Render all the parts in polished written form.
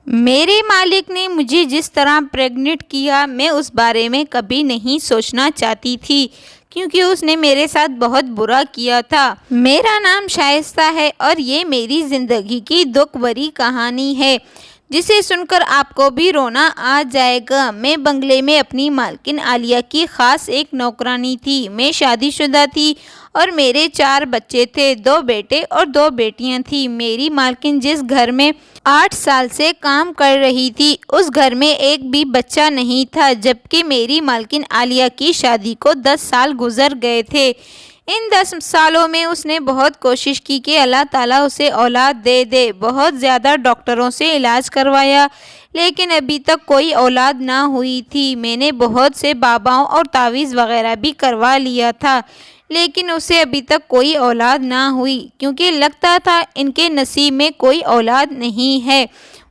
میرے مالک نے مجھے جس طرح پریگننٹ کیا میں اس بارے میں کبھی نہیں سوچنا چاہتی تھی، کیونکہ اس نے میرے ساتھ بہت برا کیا تھا۔ میرا نام شائستہ ہے اور یہ میری زندگی کی دکھ بھری کہانی ہے جسے سن کر آپ کو بھی رونا آ جائے گا۔ میں بنگلے میں اپنی مالکن عالیہ کی خاص ایک نوکرانی تھی۔ میں شادی شدہ تھی اور میرے 4 بچے تھے، 2 بیٹے اور 2 بیٹیاں تھیں۔ میری مالکن جس گھر میں 8 سال سے کام کر رہی تھی اس گھر میں ایک بھی بچہ نہیں تھا، جبکہ میری مالکن عالیہ کی شادی کو 10 سال گزر گئے تھے۔ ان 10 سالوں میں اس نے بہت کوشش کی کہ اللہ تعالیٰ اسے اولاد دے دے۔ بہت زیادہ ڈاکٹروں سے علاج کروایا لیکن ابھی تک کوئی اولاد نہ ہوئی تھی۔ میں نے بہت سے باباؤں اور تعویذ وغیرہ بھی کروا لیا تھا لیکن اسے ابھی تک کوئی اولاد نہ ہوئی، کیونکہ لگتا تھا ان کے نصیب میں کوئی اولاد نہیں ہے۔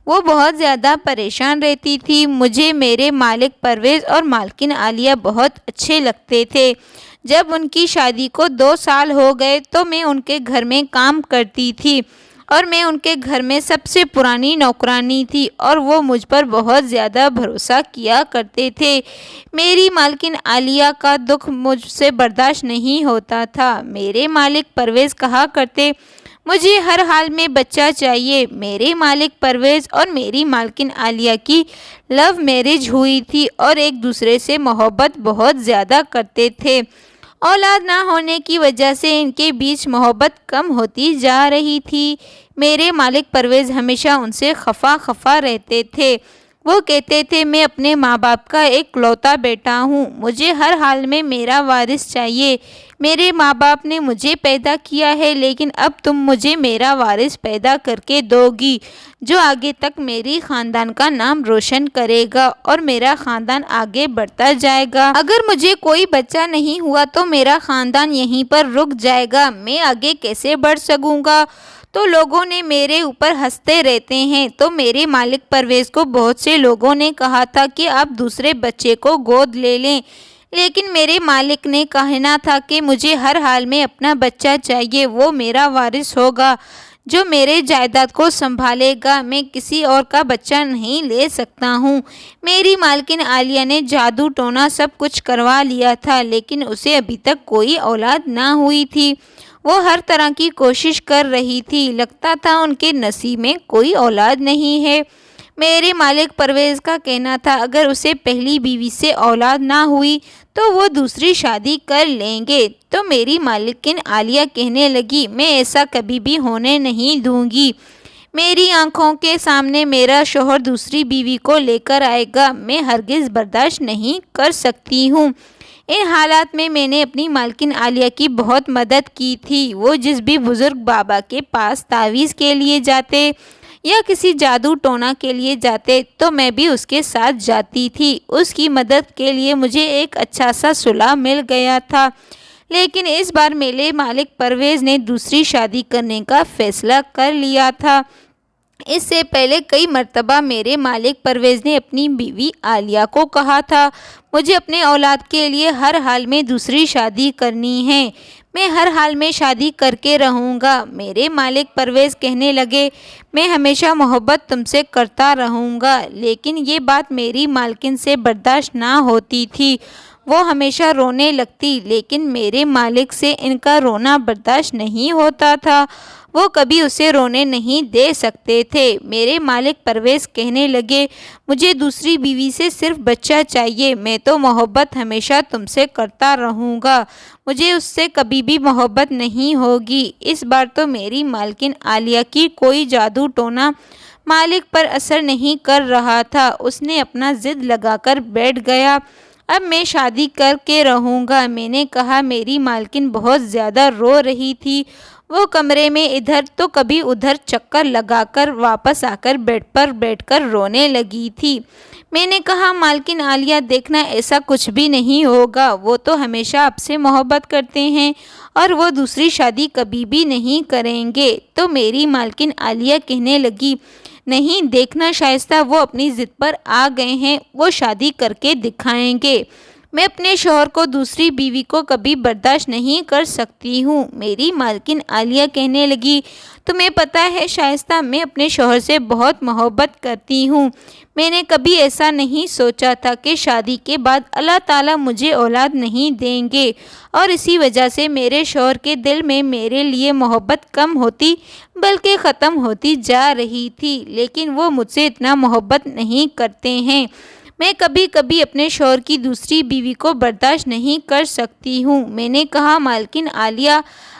وہ بہت زیادہ پریشان رہتی تھی۔ مجھے میرے مالک پرویز اور مالکن عالیہ بہت اچھے لگتے تھے۔ جب ان کی شادی کو 2 سال ہو گئے تو میں ان کے گھر میں کام کرتی تھی اور میں ان کے گھر میں سب سے پرانی نوکرانی تھی اور وہ مجھ پر بہت زیادہ بھروسہ کیا کرتے تھے۔ میری مالکن عالیہ کا دکھ مجھ سے برداشت نہیں ہوتا تھا۔ میرے مالک پرویز کہا کرتے، مجھے ہر حال میں بچہ چاہیے۔ میرے مالک پرویز اور میری مالکن عالیہ کی لو میرج ہوئی تھی اور ایک دوسرے سے محبت بہت زیادہ کرتے تھے۔ اولاد نہ ہونے کی وجہ سے ان کے بیچ محبت کم ہوتی جا رہی تھی۔ میرے مالک پرویز ہمیشہ ان سے خفا رہتے تھے۔ وہ کہتے تھے میں اپنے ماں باپ کا ایک لوتا بیٹا ہوں، مجھے ہر حال میں میرا وارث چاہیے۔ میرے ماں باپ نے مجھے پیدا کیا ہے لیکن اب تم مجھے میرا وارث پیدا کر کے دو گی جو آگے تک میری خاندان کا نام روشن کرے گا اور میرا خاندان آگے بڑھتا جائے گا۔ اگر مجھے کوئی بچہ نہیں ہوا تو میرا خاندان یہیں پر رک جائے گا، میں آگے کیسے بڑھ سکوں گا؟ تو لوگوں نے میرے اوپر ہنستے رہتے ہیں۔ تو میرے مالک پرویز کو بہت سے لوگوں نے کہا تھا کہ آپ دوسرے بچے کو گود لے لیں، لیکن میرے مالک نے کہنا تھا کہ مجھے ہر حال میں اپنا بچہ چاہیے، وہ میرا وارث ہوگا جو میرے جائیداد کو سنبھالے گا، میں کسی اور کا بچہ نہیں لے سکتا ہوں۔ میری مالکن عالیہ نے جادو ٹونا سب کچھ کروا لیا تھا لیکن اسے ابھی تک کوئی اولاد نہ ہوئی تھی۔ وہ ہر طرح کی کوشش کر رہی تھی، لگتا تھا ان کے نصیب میں کوئی اولاد نہیں ہے۔ میرے مالک پرویز کا کہنا تھا اگر اسے پہلی بیوی سے اولاد نہ ہوئی تو وہ دوسری شادی کر لیں گے۔ تو میری مالکن عالیہ کہنے لگی میں ایسا کبھی بھی ہونے نہیں دوں گی۔ میری آنکھوں کے سامنے میرا شوہر دوسری بیوی کو لے کر آئے گا، میں ہرگز برداشت نہیں کر سکتی ہوں۔ ان حالات میں میں نے اپنی مالکن عالیہ کی بہت مدد کی تھی۔ وہ جس بھی بزرگ بابا کے پاس تعویذ کے لیے جاتے یا کسی جادو ٹونا کے لیے جاتے تو میں بھی اس کے ساتھ جاتی تھی۔ اس کی مدد کے لیے مجھے ایک اچھا سا صلہ مل گیا تھا، لیکن اس بار میرے مالک پرویز نے دوسری شادی کرنے کا فیصلہ کر لیا تھا۔ اس سے پہلے کئی مرتبہ میرے مالک پرویز نے اپنی بیوی عالیہ کو کہا تھا مجھے اپنے اولاد کے لیے ہر حال میں دوسری شادی کرنی ہے، میں ہر حال میں شادی کر کے رہوں گا۔ میرے مالک پرویز کہنے لگے میں ہمیشہ محبت تم سے کرتا رہوں گا، لیکن یہ بات میری مالکن سے برداشت نہ ہوتی تھی۔ وہ ہمیشہ رونے لگتی لیکن میرے مالک سے ان کا رونا برداشت نہیں ہوتا تھا، وہ کبھی اسے رونے نہیں دے سکتے تھے۔ میرے مالک پرویز کہنے لگے مجھے دوسری بیوی سے صرف بچہ چاہیے، میں تو محبت ہمیشہ تم سے کرتا رہوں گا، مجھے اس سے کبھی بھی محبت نہیں ہوگی۔ اس بار تو میری مالکن عالیہ کی کوئی جادو ٹونا مالک پر اثر نہیں کر رہا تھا، اس نے اپنا ضد لگا کر بیٹھ گیا اب میں شادی کر کے رہوں گا۔ میں نے کہا میری مالکن بہت زیادہ رو رہی تھی، وہ کمرے میں ادھر تو کبھی ادھر چکر لگا کر واپس آ کر بیڈ پر بیٹھ کر رونے لگی تھی۔ میں نے کہا مالکن عالیہ دیکھنا ایسا کچھ بھی نہیں ہوگا، وہ تو ہمیشہ آپ سے محبت کرتے ہیں اور وہ دوسری شادی کبھی بھی نہیں کریں گے۔ تو میری مالکن عالیہ کہنے لگی نہیں دیکھنا شائستہ وہ اپنی ضد پر آ گئے ہیں، وہ شادی کر کے دکھائیں گے۔ میں اپنے شوہر کو دوسری بیوی کو کبھی برداشت نہیں کر سکتی ہوں۔ میری مالکن عالیہ کہنے لگی، تمہیں پتہ ہے شائستہ، میں اپنے شوہر سے بہت محبت کرتی ہوں۔ میں نے کبھی ایسا نہیں سوچا تھا کہ شادی کے بعد اللہ تعالیٰ مجھے اولاد نہیں دیں گے، اور اسی وجہ سے میرے شوہر کے دل میں میرے لیے محبت کم ہوتی بلکہ ختم ہوتی جا رہی تھی، لیکن وہ مجھ سے اتنا محبت نہیں کرتے ہیں۔ میں کبھی کبھی اپنے شوہر کی دوسری بیوی کو برداشت نہیں کر سکتی ہوں۔ میں نے کہا، مالکن عالیہ،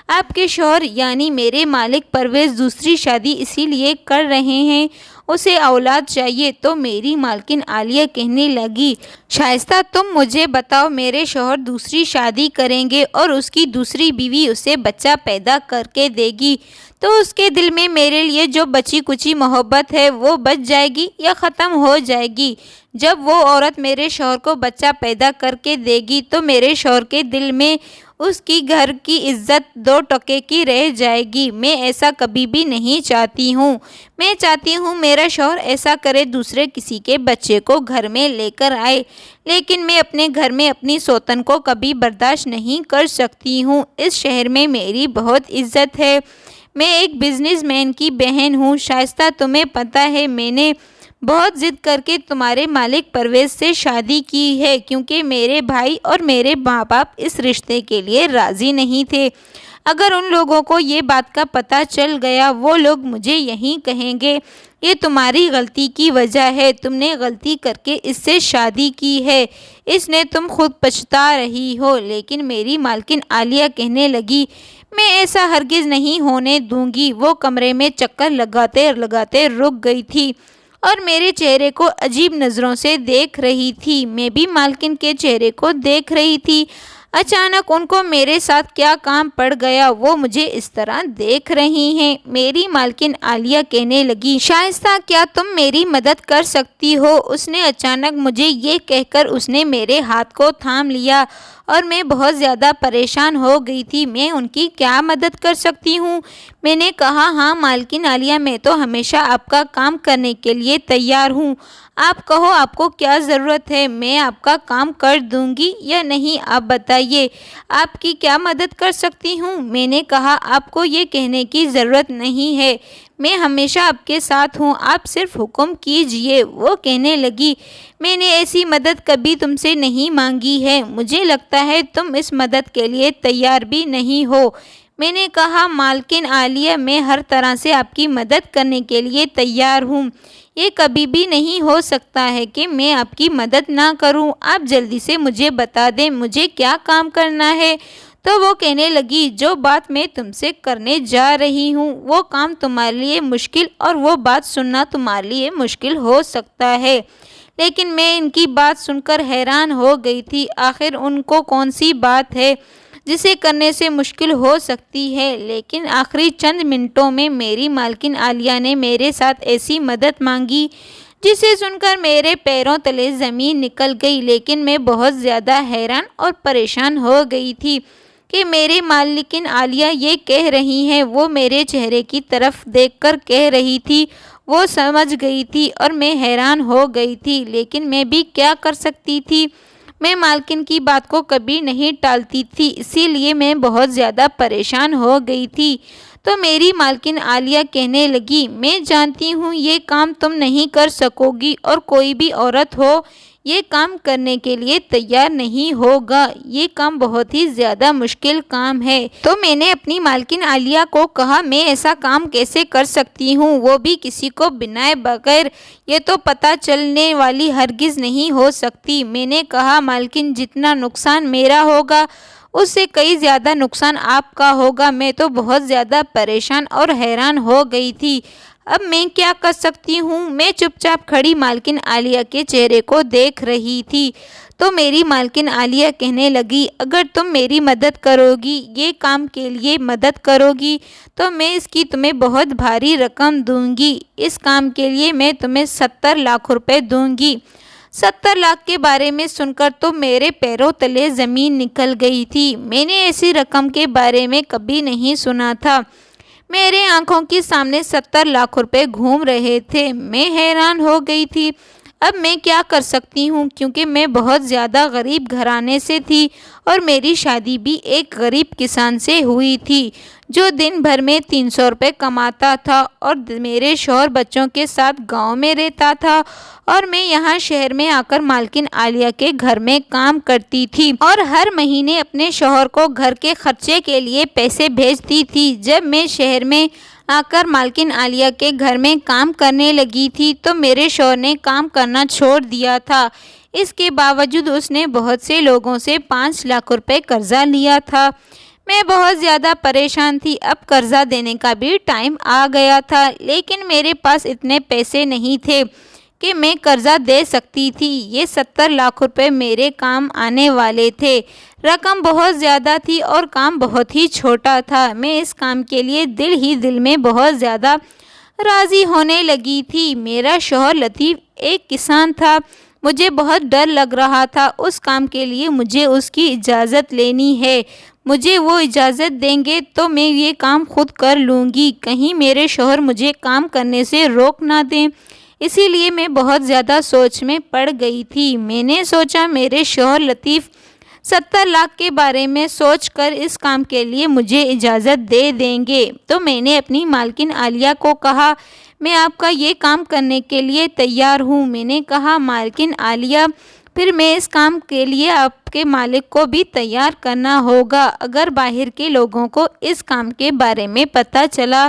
آپ کے شوہر یعنی میرے مالک پرویز دوسری شادی اسی لیے کر رہے ہیں، اسے اولاد چاہیے۔ تو میری مالکن عالیہ کہنے لگی، شائستہ تم مجھے بتاؤ، میرے شوہر دوسری شادی کریں گے اور اس کی دوسری بیوی اسے بچہ پیدا کر کے دے گی، تو اس کے دل میں میرے لیے جو بچی کچی محبت ہے وہ بچ جائے گی یا ختم ہو جائے گی؟ جب وہ عورت میرے شوہر کو بچہ پیدا کر کے دے گی تو میرے شوہر کے دل میں اس کی گھر کی عزت 2 ٹکے کی رہ جائے گی۔ میں ایسا کبھی بھی نہیں چاہتی ہوں۔ میں چاہتی ہوں میرا شوہر ایسا کرے، دوسرے کسی کے بچے کو گھر میں لے کر آئے، لیکن میں اپنے گھر میں اپنی سوتن کو کبھی برداشت نہیں کر سکتی ہوں۔ اس شہر میں میری بہت عزت ہے، میں ایک بزنس مین کی بہن ہوں۔ شائستہ تمہیں پتہ ہے میں نے بہت ضد کر کے تمہارے مالک پرویز سے شادی کی ہے، کیونکہ میرے بھائی اور میرے ماں باپ اس رشتے کے لیے راضی نہیں تھے۔ اگر ان لوگوں کو یہ بات کا پتہ چل گیا، وہ لوگ مجھے یہی کہیں گے، یہ تمہاری غلطی کی وجہ ہے، تم نے غلطی کر کے اس سے شادی کی ہے، اس نے تم خود پچھتا رہی ہو۔ لیکن میری مالکن عالیہ کہنے لگی، میں ایسا ہرگز نہیں ہونے دوں گی۔ وہ کمرے میں چکر لگاتے لگاتے رک گئی تھی اور میرے چہرے کو عجیب نظروں سے دیکھ رہی تھی۔ میں بھی مالکن کے چہرے کو دیکھ رہی تھی۔ اچانک ان کو میرے ساتھ کیا کام پڑ گیا، وہ مجھے اس طرح دیکھ رہی ہیں۔ میری مالکن عالیہ کہنے لگی، شائستہ کیا تم میری مدد کر سکتی ہو؟ اس نے اچانک مجھے یہ کہہ کر اس نے میرے ہاتھ کو تھام لیا اور میں بہت زیادہ پریشان ہو گئی تھی۔ میں ان کی کیا مدد کر سکتی ہوں؟ میں نے کہا، ہاں مالکن عالیہ، میں تو ہمیشہ آپ کا کام کرنے کے لیے تیار ہوں، آپ کہو آپ کو کیا ضرورت ہے، میں آپ کا کام کر دوں گی یا نہیں، آپ بتائیے آپ کی کیا مدد کر سکتی ہوں؟ میں نے کہا، آپ کو یہ کہنے کی ضرورت نہیں ہے، میں ہمیشہ آپ کے ساتھ ہوں، آپ صرف حکم کیجئے۔ وہ کہنے لگی، میں نے ایسی مدد کبھی تم سے نہیں مانگی ہے، مجھے لگتا ہے تم اس مدد کے لیے تیار بھی نہیں ہو۔ میں نے کہا، مالکن عالیہ، میں ہر طرح سے آپ کی مدد کرنے کے لیے تیار ہوں، یہ کبھی بھی نہیں ہو سکتا ہے کہ میں آپ کی مدد نہ کروں، آپ جلدی سے مجھے بتا دیں مجھے کیا کام کرنا ہے۔ تو وہ کہنے لگی، جو بات میں تم سے کرنے جا رہی ہوں وہ کام تمہارے لیے مشکل اور وہ بات سننا تمہارے لیے مشکل ہو سکتا ہے، لیکن میں ان کی بات سن کر حیران ہو گئی تھی۔ آخر ان کو کون سی بات ہے جسے کرنے سے مشکل ہو سکتی ہے؟ لیکن آخری چند منٹوں میں میری مالکن عالیہ نے میرے ساتھ ایسی مدد مانگی جسے سن کر میرے پیروں تلے زمین نکل گئی، لیکن میں بہت زیادہ حیران اور پریشان ہو گئی تھی کہ میرے مالکن عالیہ یہ کہہ رہی ہیں، وہ میرے چہرے کی طرف دیکھ کر کہہ رہی تھی، وہ سمجھ گئی تھی اور میں حیران ہو گئی تھی، لیکن میں بھی کیا کر سکتی تھی؟ میں مالکن کی بات کو کبھی نہیں ٹالتی تھی، اسی لیے میں بہت زیادہ پریشان ہو گئی تھی۔ تو میری مالکن عالیہ کہنے لگی، میں جانتی ہوں یہ کام تم نہیں کر سکو گی اور کوئی بھی عورت ہو یہ کام کرنے کے لیے تیار نہیں ہوگا، یہ کام بہت ہی زیادہ مشکل کام ہے۔ تو میں نے اپنی مالکن عالیہ کو کہا، میں ایسا کام کیسے کر سکتی ہوں، وہ بھی کسی کو بنائے بغیر، یہ تو پتہ چلنے والی ہرگز نہیں ہو سکتی۔ میں نے کہا، مالکن جتنا نقصان میرا ہوگا اس سے کئی زیادہ نقصان آپ کا ہوگا۔ میں تو بہت زیادہ پریشان اور حیران ہو گئی تھی، اب میں کیا کر سکتی ہوں؟ میں چپ چاپ کھڑی مالکن عالیہ کے چہرے کو دیکھ رہی تھی۔ تو میری مالکن عالیہ کہنے لگی، اگر تم میری مدد کرو گی، یہ کام کے لیے مدد کرو گی، تو میں اس کی تمہیں بہت بھاری رقم دوں گی، اس کام کے لیے میں تمہیں 70 لاکھ روپے دوں گی۔ 70 لاکھ کے بارے میں سن کر تو میرے پیروں تلے زمین نکل گئی تھی، میں نے ایسی رقم کے بارے میں کبھی نہیں سنا تھا، میرے آنکھوں کے سامنے 70 لاکھ روپے گھوم رہے تھے، میں حیران ہو گئی تھی۔ اب میں کیا کر سکتی ہوں، کیونکہ میں بہت زیادہ غریب گھرانے سے تھی اور میری شادی بھی ایک غریب کسان سے ہوئی تھی جو دن بھر میں 300 روپے کماتا تھا، اور میرے شوہر بچوں کے ساتھ گاؤں میں رہتا تھا اور میں یہاں شہر میں آ کر مالکن عالیہ کے گھر میں کام کرتی تھی اور ہر مہینے اپنے شوہر کو گھر کے خرچے کے لیے پیسے بھیجتی تھی۔ جب میں شہر میں آ کر مالکن عالیہ کے گھر میں کام کرنے لگی تھی تو میرے شوہر نے کام کرنا چھوڑ دیا تھا۔ اس کے باوجود اس نے بہت سے لوگوں سے 5 لاکھ روپے قرضہ لیا تھا۔ میں بہت زیادہ پریشان تھی، اب قرضہ دینے کا بھی ٹائم آ گیا تھا، لیکن میرے پاس اتنے پیسے نہیں تھے کہ میں قرضہ دے سکتی تھی۔ یہ 70 لاکھ روپے میرے کام آنے والے تھے۔ رقم بہت زیادہ تھی اور کام بہت ہی چھوٹا تھا۔ میں اس کام کے لیے دل ہی دل میں بہت زیادہ راضی ہونے لگی تھی۔ میرا شوہر لطیف ایک کسان تھا۔ مجھے بہت ڈر لگ رہا تھا، اس کام کے لیے مجھے اس کی اجازت لینی ہے۔ مجھے وہ اجازت دیں گے تو میں یہ کام خود کر لوں گی، کہیں میرے شوہر مجھے کام کرنے سے روک نہ دیں۔ اسی لیے میں بہت زیادہ سوچ میں پڑ گئی تھی۔ میں نے سوچا میرے شوہر لطیف 70 لاکھ کے بارے میں سوچ کر اس کام کے لیے مجھے اجازت دے دیں گے، تو میں نے اپنی مالکن عالیہ کو کہا میں آپ کا یہ کام کرنے کے لیے تیار ہوں۔ میں نے کہا مالکن عالیہ پھر میں اس کام کے لیے آپ کے مالک کو بھی تیار کرنا ہوگا۔ اگر باہر کے لوگوں کو اس کام کے بارے میں پتہ چلا،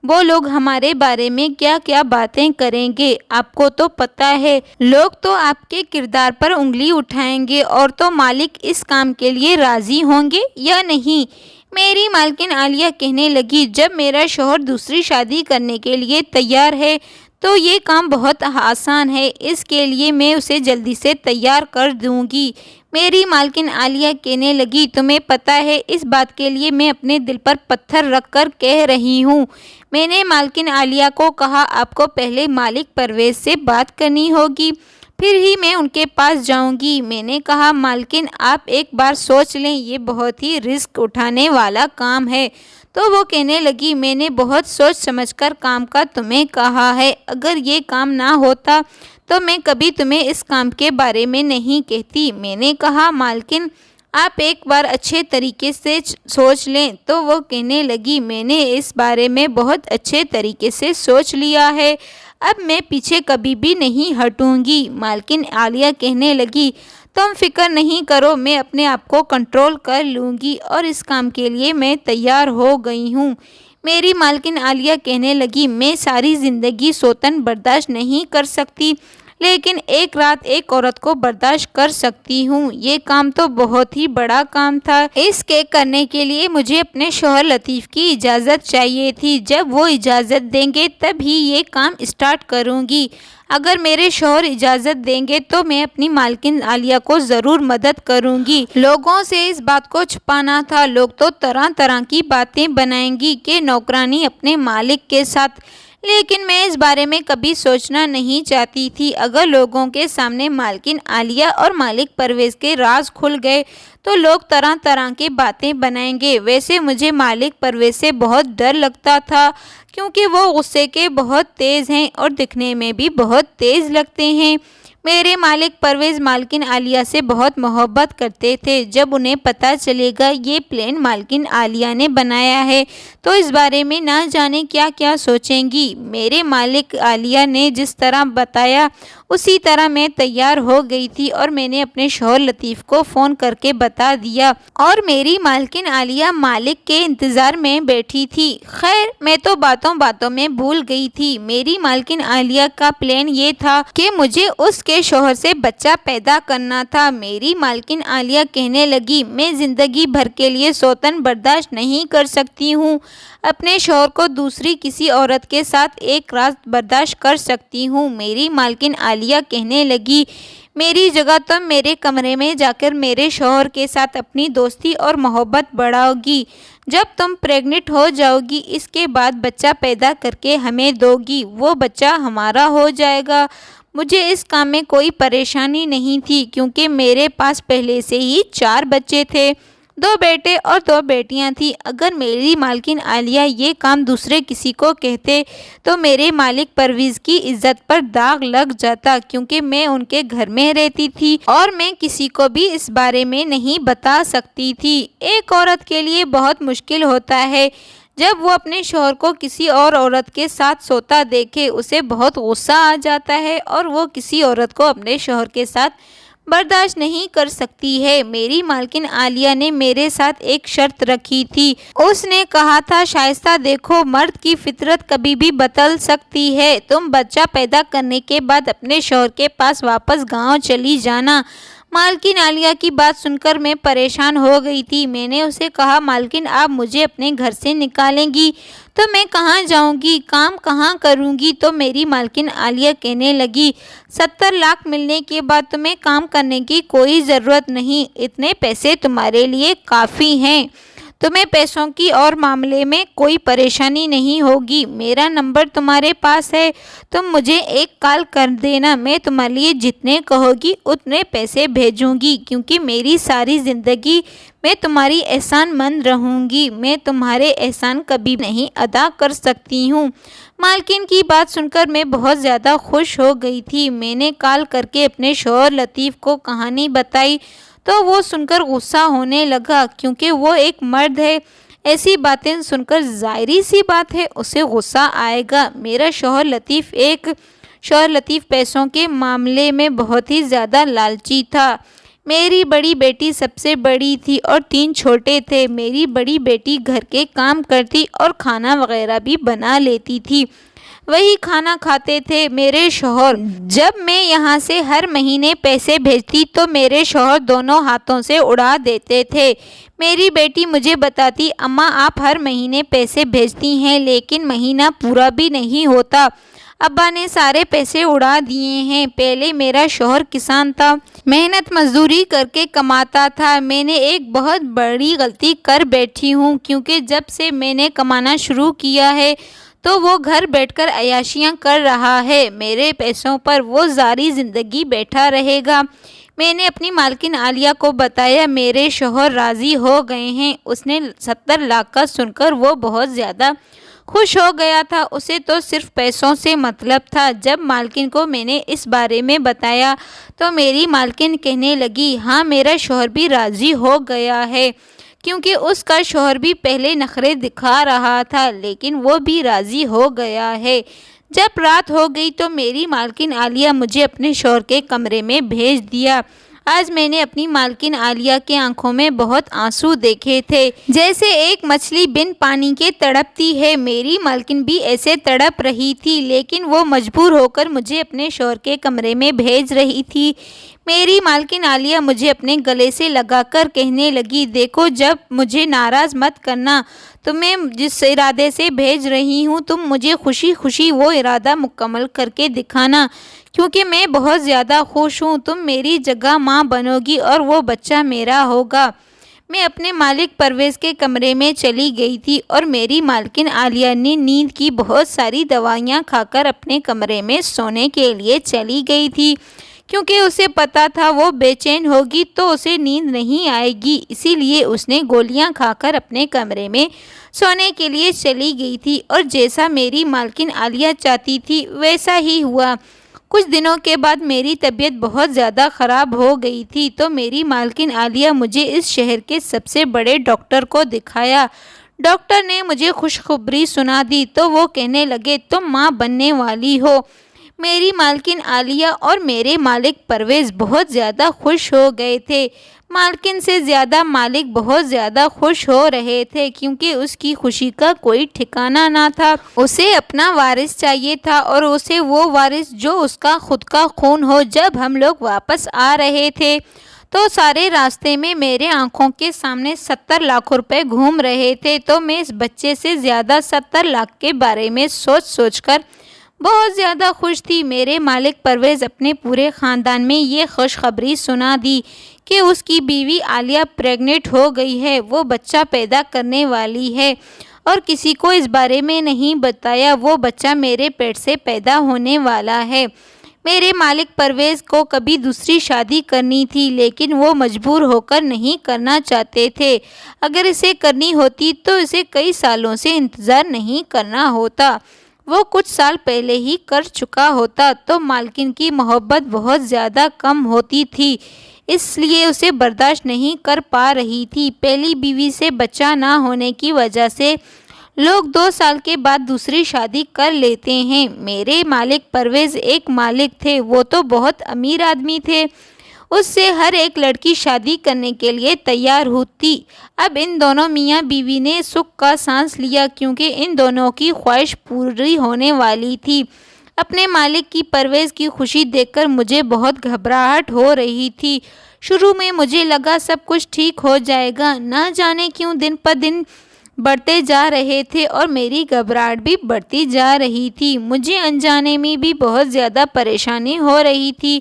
وہ لوگ ہمارے بارے میں کیا کیا باتیں کریں گے، آپ کو تو پتہ ہے، لوگ تو آپ کے کردار پر انگلی اٹھائیں گے، اور تو مالک اس کام کے لیے راضی ہوں گے یا نہیں۔ میری مالکن عالیہ کہنے لگی جب میرا شوہر دوسری شادی کرنے کے لیے تیار ہے تو یہ کام بہت آسان ہے، اس کے لیے میں اسے جلدی سے تیار کر دوں گی۔ میری مالکن عالیہ کہنے لگی تمہیں پتہ ہے اس بات کے لیے میں اپنے دل پر پتھر رکھ کر کہہ رہی ہوں۔ میں نے مالکن عالیہ کو کہا آپ کو پہلے مالک پرویز سے بات کرنی ہوگی، پھر ہی میں ان کے پاس جاؤں گی۔ میں نے کہا مالکن آپ ایک بار سوچ لیں، یہ بہت ہی رسک اٹھانے والا کام ہے۔ تو وہ کہنے لگی میں نے بہت سوچ سمجھ کر کام کا تمہیں کہا ہے، اگر یہ کام نہ ہوتا تو میں کبھی تمہیں اس کام کے بارے میں نہیں کہتی۔ میں نے کہا مالکن آپ ایک بار اچھے طریقے سے سوچ لیں۔ تو وہ کہنے لگی میں نے اس بارے میں بہت اچھے طریقے سے سوچ لیا ہے، اب میں پیچھے کبھی بھی نہیں ہٹوں گی۔ مالکن عالیہ کہنے لگی تم فکر نہیں کرو، میں اپنے آپ کو کنٹرول کر لوں گی اور اس کام کے لیے میں تیار ہو گئی ہوں۔ میری مالکن عالیہ کہنے لگی میں ساری زندگی سوتن برداشت نہیں کر سکتی، لیکن ایک رات ایک عورت کو برداشت کر سکتی ہوں۔ یہ کام تو بہت ہی بڑا کام تھا، اس کے کرنے کے لیے مجھے اپنے شوہر لطیف کی اجازت چاہیے تھی۔ جب وہ اجازت دیں گے تب ہی یہ کام اسٹارٹ کروں گی۔ اگر میرے شوہر اجازت دیں گے تو میں اپنی مالکن عالیہ کو ضرور مدد کروں گی۔ لوگوں سے اس بات کو چھپانا تھا، لوگ تو طرح طرح کی باتیں بنائیں گی کہ نوکرانی اپنے مالک کے ساتھ، لیکن میں اس بارے میں کبھی سوچنا نہیں چاہتی تھی۔ اگر لوگوں کے سامنے مالکن عالیہ اور مالک پرویز کے راز کھل گئے تو لوگ طرح طرح کی باتیں بنائیں گے۔ ویسے مجھے مالک پرویز سے بہت ڈر لگتا تھا، کیونکہ وہ غصے کے بہت تیز ہیں اور دکھنے میں بھی بہت تیز لگتے ہیں۔ میرے مالک پرویز مالکن عالیہ سے بہت محبت کرتے تھے۔ جب انہیں پتہ چلے گا یہ پلان مالکن عالیہ نے بنایا ہے تو اس بارے میں نہ جانے کیا کیا سوچیں گی۔ میرے مالک عالیہ نے جس طرح بتایا اسی طرح میں تیار ہو گئی تھی اور میں نے اپنے شوہر لطیف کو فون کر کے بتا دیا، اور میری مالکن عالیہ مالک کے انتظار میں بیٹھی تھی۔ خیر میں تو باتوں باتوں میں بھول گئی تھی۔ میری مالکن عالیہ کا پلان یہ تھا کہ مجھے اس کے شوہر سے بچہ پیدا کرنا تھا۔ میری مالکن عالیہ کہنے لگی میں زندگی بھر کے لیے سوتن برداشت نہیں کر سکتی ہوں، اپنے شوہر کو دوسری کسی عورت کے ساتھ ایک رات برداشت کر سکتی ہوں۔ میری مالکن عالیہ کہنے لگی میری جگہ تم میرے کمرے میں جا کر میرے شوہر کے ساتھ اپنی دوستی اور محبت بڑھاؤ گی، جب تم پریگننٹ ہو جاؤ گی اس کے بعد بچہ پیدا کر کے ہمیں دو گی، وہ بچہ ہمارا ہو جائے گا۔ مجھے اس کام میں کوئی پریشانی نہیں تھی کیونکہ میرے پاس پہلے سے ہی 4 بچے تھے۔ 2 بیٹے اور 2 بیٹیاں تھیں۔ اگر میری مالکن عالیہ یہ کام دوسرے کسی کو کہتے تو میرے مالک پرویز کی عزت پر داغ لگ جاتا، کیونکہ میں ان کے گھر میں رہتی تھی اور میں کسی کو بھی اس بارے میں نہیں بتا سکتی تھی۔ ایک عورت کے لیے بہت مشکل ہوتا ہے جب وہ اپنے شوہر کو کسی اور عورت کے ساتھ سوتا دیکھے، اسے بہت غصہ آ جاتا ہے اور وہ کسی عورت کو اپنے شوہر کے ساتھ برداشت نہیں کر سکتی ہے۔ میری مالکن عالیہ نے میرے ساتھ ایک شرط رکھی تھی۔ اس نے کہا تھا، شائستہ دیکھو، مرد کی فطرت کبھی بھی بدل سکتی ہے، تم بچہ پیدا کرنے کے بعد اپنے شوہر کے پاس واپس گاؤں چلی جانا۔ مالکن عالیہ کی بات سن کر میں پریشان ہو گئی تھی۔ میں نے اسے کہا، مالکن آپ مجھے اپنے گھر سے نکالیں گی تو میں کہاں جاؤں گی، کام کہاں کروں گی؟ تو میری مالکن عالیہ کہنے لگی، 70 لاکھ ملنے کے بعد تمہیں کام کرنے کی کوئی ضرورت نہیں، اتنے پیسے تمہارے لیے کافی ہیں، تمہیں پیسوں کی اور معاملے میں کوئی پریشانی نہیں ہوگی۔ میرا نمبر تمہارے پاس ہے، تم مجھے ایک کال کر دینا، میں تمہارے لیے جتنے کہو گی اتنے پیسے بھیجوں گی، کیونکہ میری ساری زندگی میں تمہاری احسان مند رہوں گی، میں تمہارے احسان کبھی نہیں ادا کر سکتی ہوں۔ مالکن کی بات سن کر میں بہت زیادہ خوش ہو گئی تھی۔ میں نے کال کر کے اپنے شوہر لطیف کو کہانی بتائی تو وہ سن کر غصہ ہونے لگا، کیونکہ وہ ایک مرد ہے، ایسی باتیں سن کر ظاہری سی بات ہے اسے غصہ آئے گا۔ میرا شوہر لطیف پیسوں کے معاملے میں بہت ہی زیادہ لالچی تھا۔ میری بڑی بیٹی سب سے بڑی تھی اور 3 چھوٹے تھے۔ میری بڑی بیٹی گھر کے کام کرتی اور کھانا وغیرہ بھی بنا لیتی تھی، وہی کھانا کھاتے تھے میرے شوہر۔ جب میں یہاں سے ہر مہینے پیسے بھیجتی تو میرے شوہر دونوں ہاتھوں سے اڑا دیتے تھے۔ میری بیٹی مجھے بتاتی، اماں آپ ہر مہینے پیسے بھیجتی ہیں لیکن مہینہ پورا بھی نہیں ہوتا، ابا نے سارے پیسے اڑا دیے ہیں۔ پہلے میرا شوہر کسان تھا، محنت مزدوری کر کے کماتا تھا، میں نے ایک بہت بڑی غلطی کر بیٹھی ہوں، کیونکہ جب سے میں نے کمانا شروع کیا ہے تو وہ گھر بیٹھ کر عیاشیاں کر رہا ہے، میرے پیسوں پر وہ ساری زندگی بیٹھا رہے گا۔ میں نے اپنی مالکن عالیہ کو بتایا، میرے شوہر راضی ہو گئے ہیں۔ اس نے 70 لاکھ کا سن کر وہ بہت زیادہ خوش ہو گیا تھا، اسے تو صرف پیسوں سے مطلب تھا۔ جب مالکن کو میں نے اس بارے میں بتایا تو میری مالکن کہنے لگی، ہاں میرا شوہر بھی راضی ہو گیا ہے، کیونکہ اس کا شوہر بھی پہلے نخرے دکھا رہا تھا لیکن وہ بھی راضی ہو گیا ہے۔ جب رات ہو گئی تو میری مالکن عالیہ مجھے اپنے شوہر کے کمرے میں بھیج دیا۔ آج میں نے اپنی مالکن عالیہ کے آنکھوں میں بہت آنسو دیکھے تھے، جیسے ایک مچھلی بن پانی کے تڑپتی ہے۔ میری مالکن بھی ایسے تڑپ رہی تھی، لیکن وہ مجبور ہو کر مجھے اپنے شوہر کے کمرے میں بھیج رہی تھی۔ میری مالکن عالیہ مجھے اپنے گلے سے لگا کر کہنے لگی، دیکھو جب مجھے ناراض مت کرنا، تمہیں جس ارادے سے بھیج رہی ہوں تم مجھے خوشی خوشی وہ ارادہ مکمل کر کے دکھانا، کیونکہ میں بہت زیادہ خوش ہوں، تم میری جگہ ماں بنو گی اور وہ بچہ میرا ہوگا۔ میں اپنے مالک پرویز کے کمرے میں چلی گئی تھی اور میری مالکن عالیہ نے نیند کی بہت ساری دوائیاں کھا کر اپنے کمرے میں سونے کے لیے چلی گئی تھی، کیونکہ اسے پتا تھا وہ بے چین ہوگی تو اسے نیند نہیں آئے گی، اسی لیے اس نے گولیاں کھا کر اپنے کمرے میں سونے کے لیے چلی گئی تھی، اور جیسا میری مالکن عالیہ چاہتی تھی ویسا ہی ہوا۔ کچھ دنوں کے بعد میری طبیعت بہت زیادہ خراب ہو گئی تھی تو میری مالکن عالیہ مجھے اس شہر کے سب سے بڑے ڈاکٹر کو دکھایا۔ ڈاکٹر نے مجھے خوشخبری سنا دی تو وہ کہنے لگے، تم ماں بننے والی ہو۔ میری مالکن عالیہ اور میرے مالک پرویز بہت زیادہ خوش ہو گئے تھے۔ مالکن سے زیادہ مالک بہت زیادہ خوش ہو رہے تھے، کیونکہ اس کی خوشی کا کوئی ٹھکانہ نہ تھا۔ اسے اپنا وارث چاہیے تھا، اور اسے وہ وارث جو اس کا خود کا خون ہو۔ جب ہم لوگ واپس آ رہے تھے تو سارے راستے میں میرے آنکھوں کے سامنے 70 لاکھ روپے گھوم رہے تھے، تو میں اس بچے سے زیادہ 70 لاکھ کے بارے میں سوچ کر بہت زیادہ خوش تھی۔ میرے مالک پرویز اپنے پورے خاندان میں یہ خوشخبری سنا دی کہ اس کی بیوی عالیہ پریگننٹ ہو گئی ہے، وہ بچہ پیدا کرنے والی ہے، اور کسی کو اس بارے میں نہیں بتایا، وہ بچہ میرے پیٹ سے پیدا ہونے والا ہے۔ میرے مالک پرویز کو کبھی دوسری شادی کرنی تھی، لیکن وہ مجبور ہو کر نہیں کرنا چاہتے تھے۔ اگر اسے کرنی ہوتی تو اسے کئی سالوں سے انتظار نہیں کرنا ہوتا۔ وہ کچھ سال پہلے ہی کر چکا ہوتا تو مالکن کی محبت بہت زیادہ کم ہوتی تھی، اس لیے اسے برداشت نہیں کر پا رہی تھی۔ پہلی بیوی سے بچہ نہ ہونے کی وجہ سے لوگ 2 سال کے بعد دوسری شادی کر لیتے ہیں۔ میرے مالک پرویز ایک مالک تھے، وہ تو بہت امیر آدمی تھے، اس سے ہر ایک لڑکی شادی کرنے کے لیے تیار ہوتی۔ اب ان دونوں میاں بیوی نے سکھ کا سانس لیا، کیونکہ ان دونوں کی خواہش پوری ہونے والی تھی۔ اپنے مالک کی پرویز کی خوشی دیکھ کر مجھے بہت گھبراہٹ ہو رہی تھی۔ شروع میں مجھے لگا سب کچھ ٹھیک ہو جائے گا، نہ جانے کیوں دن پر دن بڑھتے جا رہے تھے اور میری گھبراہٹ بھی بڑھتی جا رہی تھی۔ مجھے انجانے میں بھی بہت زیادہ پریشانی ہو رہی تھی۔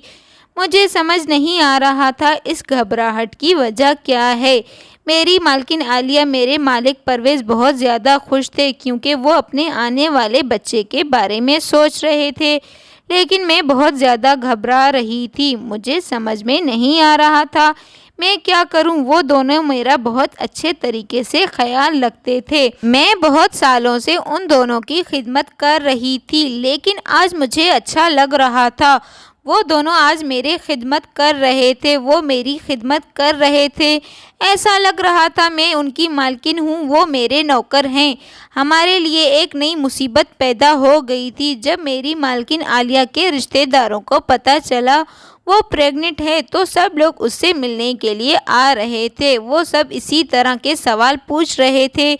مجھے سمجھ نہیں آ رہا تھا اس گھبراہٹ کی وجہ کیا ہے۔ میری مالکن عالیہ میرے مالک پرویز بہت زیادہ خوش تھے، کیونکہ وہ اپنے آنے والے بچے کے بارے میں سوچ رہے تھے، لیکن میں بہت زیادہ گھبرا رہی تھی۔ مجھے سمجھ میں نہیں آ رہا تھا میں کیا کروں۔ وہ دونوں میرا بہت اچھے طریقے سے خیال رکھتے تھے۔ میں بہت سالوں سے ان دونوں کی خدمت کر رہی تھی، لیکن آج مجھے اچھا لگ رہا تھا۔ وہ دونوں آج میری خدمت کر رہے تھے، وہ میری خدمت کر رہے تھے۔ ایسا لگ رہا تھا میں ان کی مالکن ہوں، وہ میرے نوکر ہیں۔ ہمارے لیے ایک نئی مصیبت پیدا ہو گئی تھی۔ جب میری مالکن عالیہ کے رشتہ داروں کو پتہ چلا وہ پریگننٹ ہے تو سب لوگ اس سے ملنے کے لیے آ رہے تھے۔ وہ سب اسی طرح کے سوال پوچھ رہے تھے۔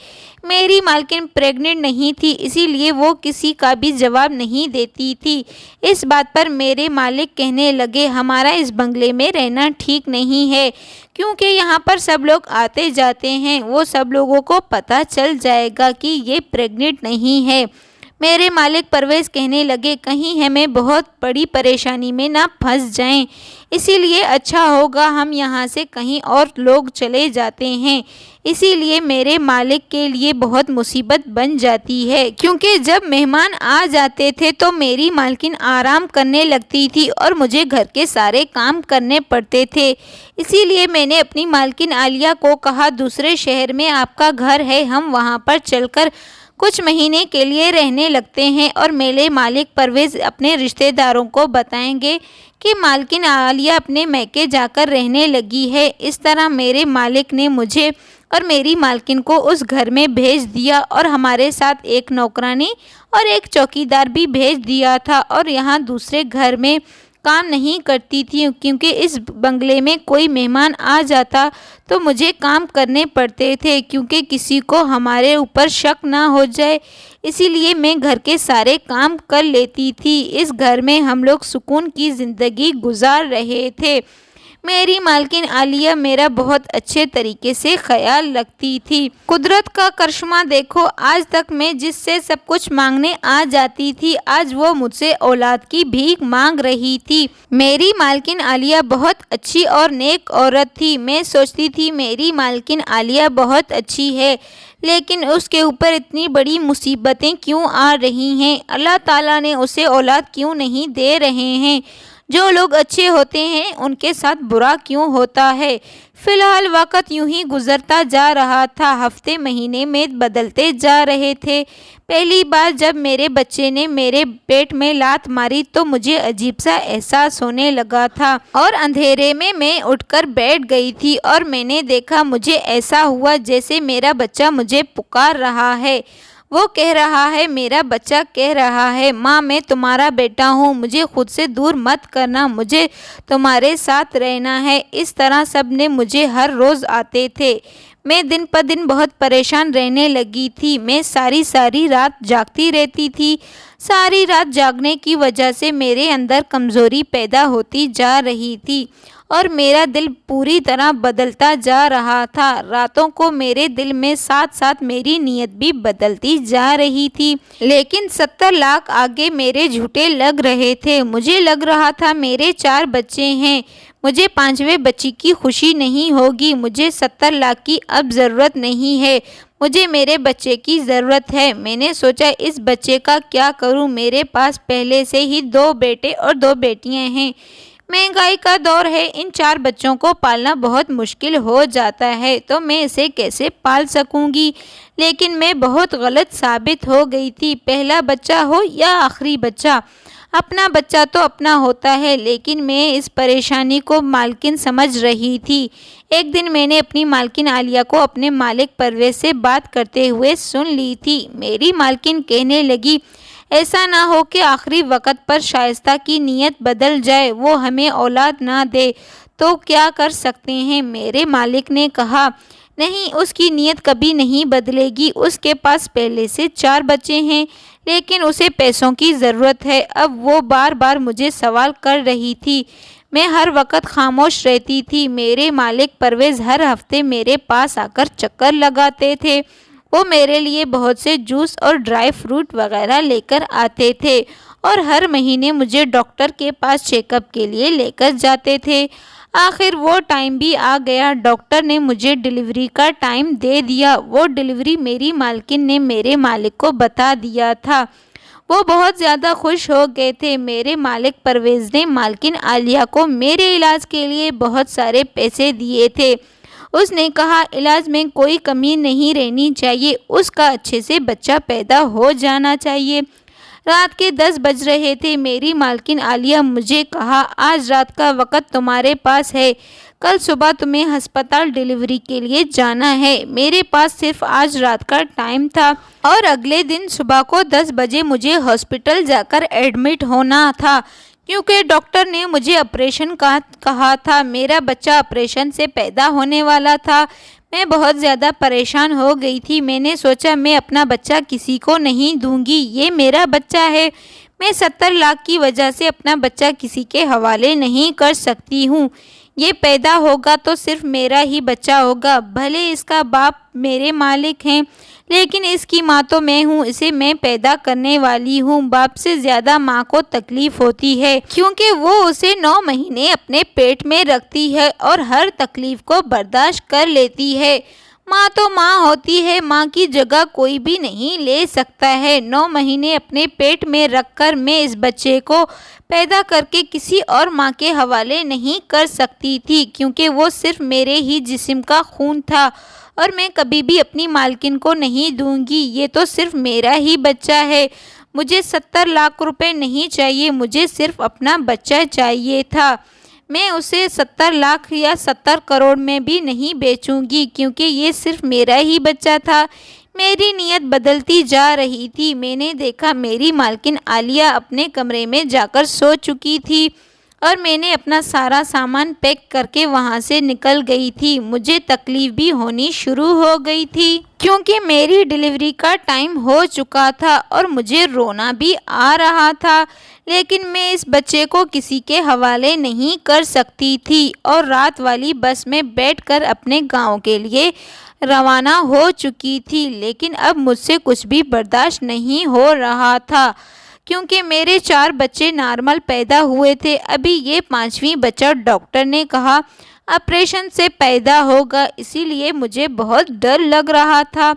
میری مالکن پریگننٹ نہیں تھی، اسی لیے وہ کسی کا بھی جواب نہیں دیتی تھی۔ اس بات پر میرے مالک کہنے لگے، ہمارا اس بنگلے میں رہنا ٹھیک نہیں ہے، کیونکہ یہاں پر سب لوگ آتے جاتے ہیں۔ وہ سب لوگوں کو پتہ چل جائے گا کہ یہ پریگننٹ نہیں ہے۔ میرے مالک پرویز کہنے لگے، کہیں ہمیں بہت بڑی پریشانی میں نہ پھنس جائیں، اسی لیے اچھا ہوگا ہم یہاں سے کہیں اور لوگ چلے جاتے ہیں۔ اسی لیے میرے مالک کے لیے بہت مصیبت بن جاتی ہے، کیونکہ جب مہمان آ جاتے تھے تو میری مالکن آرام کرنے لگتی تھی اور مجھے گھر کے سارے کام کرنے پڑتے تھے۔ اسی لیے میں نے اپنی مالکن عالیہ کو کہا، دوسرے شہر میں آپ کا گھر ہے، ہم وہاں پر چل کر کچھ مہینے کے لیے رہنے لگتے ہیں اور میرے مالک پرویز اپنے رشتہ داروں کو بتائیں گے کہ مالکن عالیہ اپنے میکے جا کر رہنے لگی ہے۔ اس طرح میرے مالک نے مجھے اور میری مالکن کو اس گھر میں بھیج دیا اور ہمارے ساتھ ایک نوکرانی اور ایک چوکیدار بھی بھیج دیا تھا، اور یہاں دوسرے گھر میں کام نہیں کرتی تھی، کیونکہ اس بنگلے میں کوئی مہمان آ جاتا تو مجھے کام کرنے پڑتے تھے، کیونکہ کسی کو ہمارے اوپر شک نہ ہو جائے۔ اسی لیے میں گھر کے سارے کام کر لیتی تھی۔ اس گھر میں ہم لوگ سکون کی زندگی گزار رہے تھے۔ میری مالکن عالیہ میرا بہت اچھے طریقے سے خیال رکھتی تھی۔ قدرت کا کرشمہ دیکھو، آج تک میں جس سے سب کچھ مانگنے آ جاتی تھی، آج وہ مجھ سے اولاد کی بھیک مانگ رہی تھی۔ میری مالکن عالیہ بہت اچھی اور نیک عورت تھی۔ میں سوچتی تھی میری مالکن عالیہ بہت اچھی ہے، لیکن اس کے اوپر اتنی بڑی مصیبتیں کیوں آ رہی ہیں؟ اللہ تعالیٰ نے اسے اولاد کیوں نہیں دے رہے ہیں؟ جو لوگ اچھے ہوتے ہیں ان کے ساتھ برا کیوں ہوتا ہے؟ فی الحال وقت یوں ہی گزرتا جا رہا تھا، ہفتے مہینے میں بدلتے جا رہے تھے۔ پہلی بار جب میرے بچے نے میرے پیٹ میں لات ماری تو مجھے عجیب سا احساس ہونے لگا تھا، اور اندھیرے میں اٹھ کر بیٹھ گئی تھی اور میں نے دیکھا مجھے ایسا ہوا جیسے میرا بچہ مجھے پکار رہا ہے۔ وہ کہہ رہا ہے، میرا بچہ کہہ رہا ہے، ماں میں تمہارا بیٹا ہوں، مجھے خود سے دور مت کرنا، مجھے تمہارے ساتھ رہنا ہے۔ اس طرح سب نے مجھے ہر روز آتے تھے۔ میں دن پر دن بہت پریشان رہنے لگی تھی۔ میں ساری رات جاگتی رہتی تھی۔ ساری رات جاگنے کی وجہ سے میرے اندر کمزوری پیدا ہوتی جا رہی تھی اور میرا دل پوری طرح بدلتا جا رہا تھا۔ راتوں کو میرے دل میں ساتھ ساتھ میری نیت بھی بدلتی جا رہی تھی، لیکن 70 لاکھ آگے میرے جھوٹے لگ رہے تھے۔ مجھے لگ رہا تھا میرے 4 بچے ہیں، مجھے 5ویں بچی کی خوشی نہیں ہوگی، مجھے 70 لاکھ کی اب ضرورت نہیں ہے، مجھے میرے بچے کی ضرورت ہے۔ میں نے سوچا اس بچے کا کیا کروں، میرے پاس پہلے سے ہی 2 بیٹے اور 2 بیٹیاں ہیں۔ مہنگائی کا دور ہے، ان 4 بچوں کو پالنا بہت مشکل ہو جاتا ہے، تو میں اسے کیسے پال سکوں گی؟ لیکن میں بہت غلط ثابت ہو گئی تھی۔ پہلا بچہ ہو یا آخری بچہ، اپنا بچہ تو اپنا ہوتا ہے، لیکن میں اس پریشانی کو مالکن سمجھ رہی تھی۔ ایک دن میں نے اپنی مالکن عالیہ کو اپنے مالک پرویز سے بات کرتے ہوئے سن لی تھی۔ میری مالکن کہنے لگی، ایسا نہ ہو کہ آخری وقت پر شائستہ کی نیت بدل جائے، وہ ہمیں اولاد نہ دے تو کیا کر سکتے ہیں؟ میرے مالک نے کہا، نہیں، اس کی نیت کبھی نہیں بدلے گی، اس کے پاس پہلے سے 4 بچے ہیں، لیکن اسے پیسوں کی ضرورت ہے۔ اب وہ بار بار مجھے سوال کر رہی تھی، میں ہر وقت خاموش رہتی تھی۔ میرے مالک پرویز ہر ہفتے میرے پاس آ کر چکر لگاتے تھے، وہ میرے لیے بہت سے جوس اور ڈرائی فروٹ وغیرہ لے کر آتے تھے، اور ہر مہینے مجھے ڈاکٹر کے پاس چیک اپ کے لیے لے کر جاتے تھے۔ آخر وہ ٹائم بھی آ گیا، ڈاکٹر نے مجھے ڈیلیوری کا ٹائم دے دیا۔ وہ ڈیلیوری میری مالکن نے میرے مالک کو بتا دیا تھا، وہ بہت زیادہ خوش ہو گئے تھے۔ میرے مالک پرویز نے مالکن عالیہ کو میرے علاج کے لیے بہت سارے پیسے دیے تھے۔ اس نے کہا، علاج میں کوئی کمی نہیں رہنی چاہیے، اس کا اچھے سے بچہ پیدا ہو جانا چاہیے۔ رات کے 10 بج رہے تھے۔ میری مالکن عالیہ مجھے کہا، آج رات کا وقت تمہارے پاس ہے، کل صبح تمہیں ہسپتال ڈیلیوری کے لیے جانا ہے۔ میرے پاس صرف آج رات کا ٹائم تھا، اور اگلے دن صبح کو 10 بجے مجھے ہاسپٹل جا کر ایڈمٹ ہونا تھا، کیونکہ ڈاکٹر نے مجھے آپریشن کا کہا تھا۔ میرا بچہ آپریشن سے پیدا ہونے والا تھا۔ میں بہت زیادہ پریشان ہو گئی تھی۔ میں نے سوچا میں اپنا بچہ کسی کو نہیں دوں گی، یہ میرا بچہ ہے، میں 70 لاکھ کی وجہ سے اپنا بچہ کسی کے حوالے نہیں کر سکتی ہوں۔ یہ پیدا ہوگا تو صرف میرا ہی بچہ ہوگا، بھلے اس کا باپ میرے مالک ہیں، لیکن اس کی ماں تو میں ہوں، اسے میں پیدا کرنے والی ہوں۔ باپ سے زیادہ ماں کو تکلیف ہوتی ہے، کیونکہ وہ اسے 9 مہینے اپنے پیٹ میں رکھتی ہے اور ہر تکلیف کو برداشت کر لیتی ہے۔ ماں تو ماں ہوتی ہے، ماں کی جگہ کوئی بھی نہیں لے سکتا ہے۔ 9 مہینے اپنے پیٹ میں رکھ کر میں اس بچے کو پیدا کر کے کسی اور ماں کے حوالے نہیں کر سکتی تھی، کیونکہ وہ صرف میرے ہی جسم کا خون تھا، اور میں کبھی بھی اپنی مالکن کو نہیں دوں گی۔ یہ تو صرف میرا ہی بچہ ہے، مجھے 70 لاکھ روپے نہیں چاہیے، مجھے صرف اپنا بچہ چاہیے تھا۔ میں اسے 70 لاکھ یا 70 کروڑ میں بھی نہیں بیچوں گی، کیونکہ یہ صرف میرا ہی بچہ تھا۔ میری نیت بدلتی جا رہی تھی۔ میں نے دیکھا میری مالکن عالیہ اپنے کمرے میں جا کر سو چکی تھی، اور میں نے اپنا سارا سامان پیک کر کے وہاں سے نکل گئی تھی۔ مجھے تکلیف بھی ہونی شروع ہو گئی تھی، کیونکہ میری ڈیلیوری کا ٹائم ہو چکا تھا، اور مجھے رونا بھی آ رہا تھا، لیکن میں اس بچے کو کسی کے حوالے نہیں کر سکتی تھی، اور رات والی بس میں بیٹھ کر اپنے گاؤں کے لیے روانہ ہو چکی تھی۔ لیکن اب مجھ سے کچھ بھی برداشت نہیں ہو رہا تھا، کیونکہ میرے 4 بچے نارمل پیدا ہوئے تھے۔ ابھی یہ 5واں بچہ ڈاکٹر نے کہا آپریشن سے پیدا ہوگا، اسی لیے مجھے بہت ڈر لگ رہا تھا۔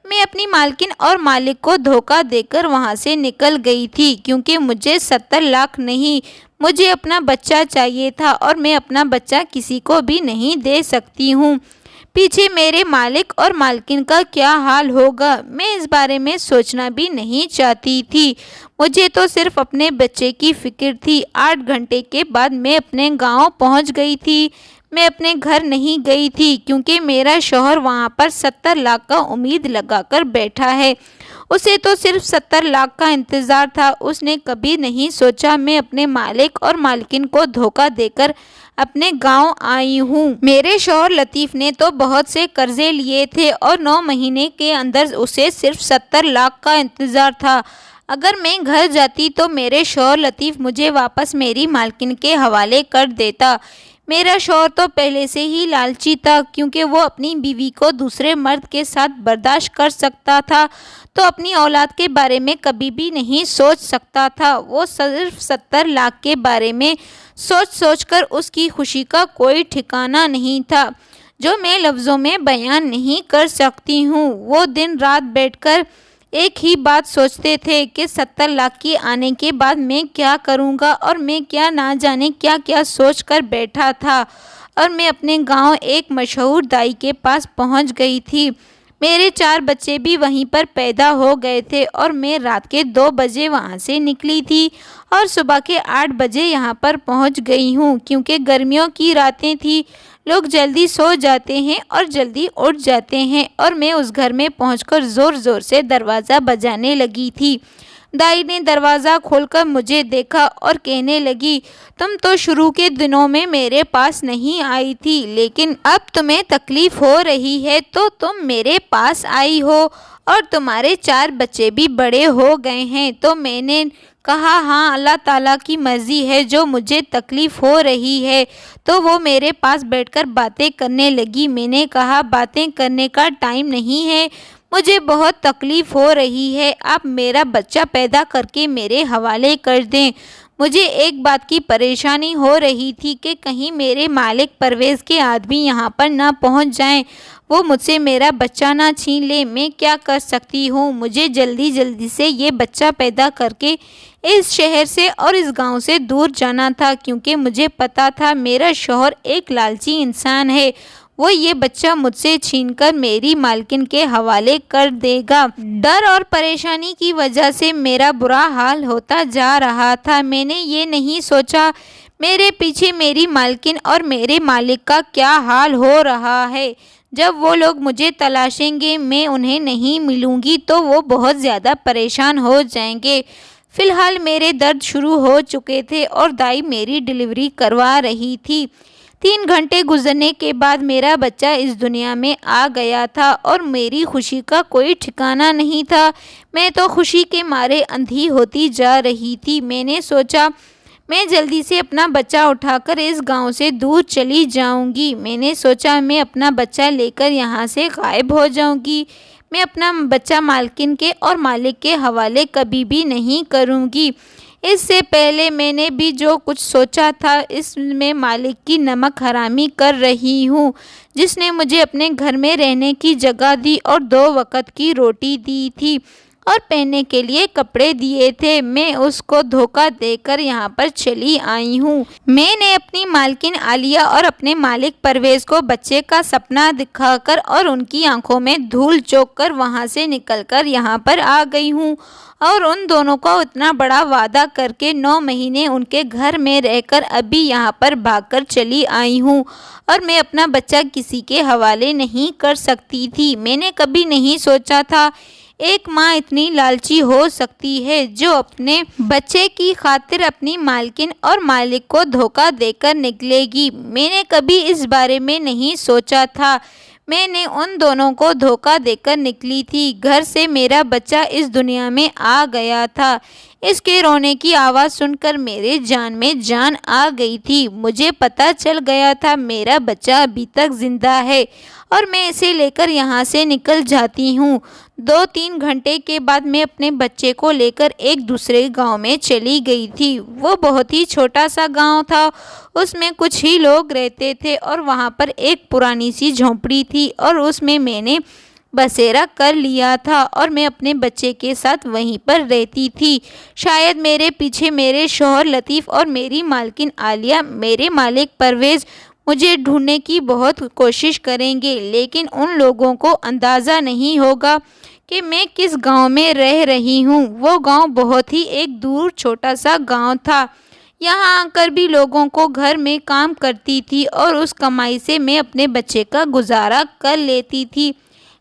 میں اپنی مالکن اور مالک کو دھوکہ دے کر وہاں سے نکل گئی تھی، کیونکہ مجھے 70 لاکھ نہیں، مجھے اپنا بچہ چاہیے تھا، اور میں اپنا بچہ کسی کو بھی نہیں دے سکتی ہوں۔ پیچھے میرے مالک اور مالکن کا کیا حال ہوگا، میں اس بارے میں سوچنا بھی نہیں چاہتی تھی۔ مجھے تو صرف اپنے بچے کی فکر تھی۔ 8 گھنٹے کے بعد میں اپنے گاؤں پہنچ گئی تھی۔ میں اپنے گھر نہیں گئی تھی، کیونکہ میرا شوہر وہاں پر 70 لاکھ کا امید لگا کر بیٹھا ہے۔ اسے تو صرف 70 لاکھ کا انتظار تھا۔ اس نے کبھی نہیں سوچا میں اپنے مالک اور مالکن کو دھوکہ دے کر اپنے گاؤں آئی ہوں۔ میرے شوہر لطیف نے تو بہت سے قرضے لیے تھے، اور 9 مہینے کے اندر اسے صرف 70 لاکھ کا انتظار تھا۔ اگر میں گھر جاتی تو میرے شوہر لطیف مجھے واپس میری مالکن کے حوالے کر دیتا۔ میرا شوہر تو پہلے سے ہی لالچی تھا، کیونکہ وہ اپنی بیوی کو دوسرے مرد کے ساتھ برداشت کر سکتا تھا، تو اپنی اولاد کے بارے میں کبھی بھی نہیں سوچ سکتا تھا۔ وہ صرف 70 لاکھ کے بارے میں سوچ کر اس کی خوشی کا کوئی ٹھکانہ نہیں تھا۔ جو میں لفظوں میں بیان نہیں کر سکتی ہوں۔ وہ دن رات بیٹھ کر ایک ہی بات سوچتے تھے کہ 70 لاکھ کی آنے کے بعد میں کیا کروں گا، اور میں کیا نہ جانے کیا کیا سوچ کر بیٹھا تھا، اور میں اپنے گاؤں ایک مشہور دائی کے پاس پہنچ گئی تھی۔ میرے 4 بچے بھی وہیں پر پیدا ہو گئے تھے، اور میں رات کے 2 بجے وہاں سے نکلی تھی اور صبح کے 8 بجے یہاں پر پہنچ گئی ہوں۔ کیونکہ گرمیوں کی راتیں تھیں، لوگ جلدی سو جاتے ہیں اور جلدی اٹھ جاتے ہیں، اور میں اس گھر میں پہنچ کر زور زور سے دروازہ بجانے لگی تھی۔ دائی نے دروازہ کھول کر مجھے دیکھا اور کہنے لگی، تم تو شروع کے دنوں میں میرے پاس نہیں آئی تھی، لیکن اب تمہیں تکلیف ہو رہی ہے تو تم میرے پاس آئی ہو، اور تمہارے 4 بچے بھی بڑے ہو گئے ہیں۔ تو میں نے کہا، ہاں، اللہ تعالیٰ کی مرضی ہے، جو مجھے تکلیف ہو رہی ہے۔ تو وہ میرے پاس بیٹھ کر باتیں کرنے لگی۔ میں نے کہا، باتیں کرنے کا ٹائم نہیں ہے، مجھے بہت تکلیف ہو رہی ہے، آپ میرا بچہ پیدا کر کے میرے حوالے کر دیں۔ مجھے ایک بات کی پریشانی ہو رہی تھی کہ کہیں میرے مالک پرویز کے آدمی یہاں پر نہ پہنچ جائیں، وہ مجھ سے میرا بچہ نہ چھین لے۔ میں کیا کر سکتی ہوں؟ مجھے جلدی سے یہ بچہ پیدا کر کے اس شہر سے اور اس گاؤں سے دور جانا تھا، کیونکہ مجھے پتا تھا میرا شوہر ایک لالچی انسان ہے، وہ یہ بچہ مجھ سے چھین کر میری مالکن کے حوالے کر دے گا۔ ڈر اور پریشانی کی وجہ سے میرا برا حال ہوتا جا رہا تھا۔ میں نے یہ نہیں سوچا میرے پیچھے میری مالکن اور میرے مالک کا کیا حال ہو رہا ہے۔ جب وہ لوگ مجھے تلاشیں گے، میں انہیں نہیں ملوں گی تو وہ بہت زیادہ پریشان ہو جائیں گے۔ فی الحال میرے درد شروع ہو چکے تھے اور دائی میری ڈلیوری کروا رہی تھی۔ 3 گھنٹے گزرنے کے بعد میرا بچہ اس دنیا میں آ گیا تھا، اور میری خوشی کا کوئی ٹھکانہ نہیں تھا۔ میں تو خوشی کے مارے اندھی ہوتی جا رہی تھی۔ میں نے سوچا، میں جلدی سے اپنا بچہ اٹھا کر اس گاؤں سے دور چلی جاؤں گی۔ میں نے سوچا، میں اپنا بچہ لے کر یہاں سے غائب ہو جاؤں گی۔ میں اپنا بچہ مالکن کے اور مالک کے حوالے کبھی بھی نہیں کروں گی۔ اس سے پہلے میں نے بھی جو کچھ سوچا تھا، اس میں مالک کی نمک حرامی کر رہی ہوں، جس نے مجھے اپنے گھر میں رہنے کی جگہ دی اور 2 وقت کی روٹی دی تھی اور پہننے کے لیے کپڑے دیے تھے۔ میں اس کو دھوکہ دے کر یہاں پر چلی آئی ہوں۔ میں نے اپنی مالکن عالیہ اور اپنے مالک پرویز کو بچے کا سپنا دکھا کر اور ان کی آنکھوں میں دھول چوک کر وہاں سے نکل کر یہاں پر آ گئی ہوں، اور ان دونوں کو اتنا بڑا وعدہ کر کے 9 مہینے ان کے گھر میں رہ کر ابھی یہاں پر بھاگ کر چلی آئی ہوں، اور میں اپنا بچہ کسی کے حوالے نہیں کر سکتی تھی۔ میں نے کبھی نہیں سوچا تھا ایک ماں اتنی لالچی ہو سکتی ہے، جو اپنے بچے کی خاطر اپنی مالکن اور مالک کو دھوکہ دے کر نکلے گی۔ میں نے کبھی اس بارے میں نہیں سوچا تھا۔ میں نے ان دونوں کو دھوکہ دے کر نکلی تھی۔ گھر سے میرا بچہ اس دنیا میں آ گیا تھا۔ اس کے رونے کی آواز سن کر میرے جان میں جان آ گئی تھی۔ مجھے پتہ چل گیا تھا میرا بچہ ابھی تک زندہ ہے، اور میں اسے لے کر یہاں سے نکل جاتی ہوں۔ 2-3 گھنٹے کے بعد میں اپنے بچے کو لے کر ایک دوسرے گاؤں میں چلی گئی تھی۔ وہ بہت ہی چھوٹا سا گاؤں تھا، اس میں کچھ ہی لوگ رہتے تھے، اور وہاں پر ایک پرانی سی جھونپڑی تھی، اور اس میں نے بسیرا کر لیا تھا، اور میں اپنے بچے کے ساتھ وہیں پر رہتی تھی۔ شاید میرے پیچھے میرے شوہر لطیف اور میری مالکن عالیہ، میرے مالک پرویز مجھے ڈھونڈنے کی بہت کوشش کریں گے، لیکن ان لوگوں کو اندازہ نہیں ہوگا کہ میں کس گاؤں میں رہ رہی ہوں۔ وہ گاؤں بہت ہی ایک دور چھوٹا سا گاؤں تھا۔ یہاں آ کر بھی لوگوں کو گھر میں کام کرتی تھی، اور اس کمائی سے میں اپنے بچے کا گزارا کر لیتی تھی،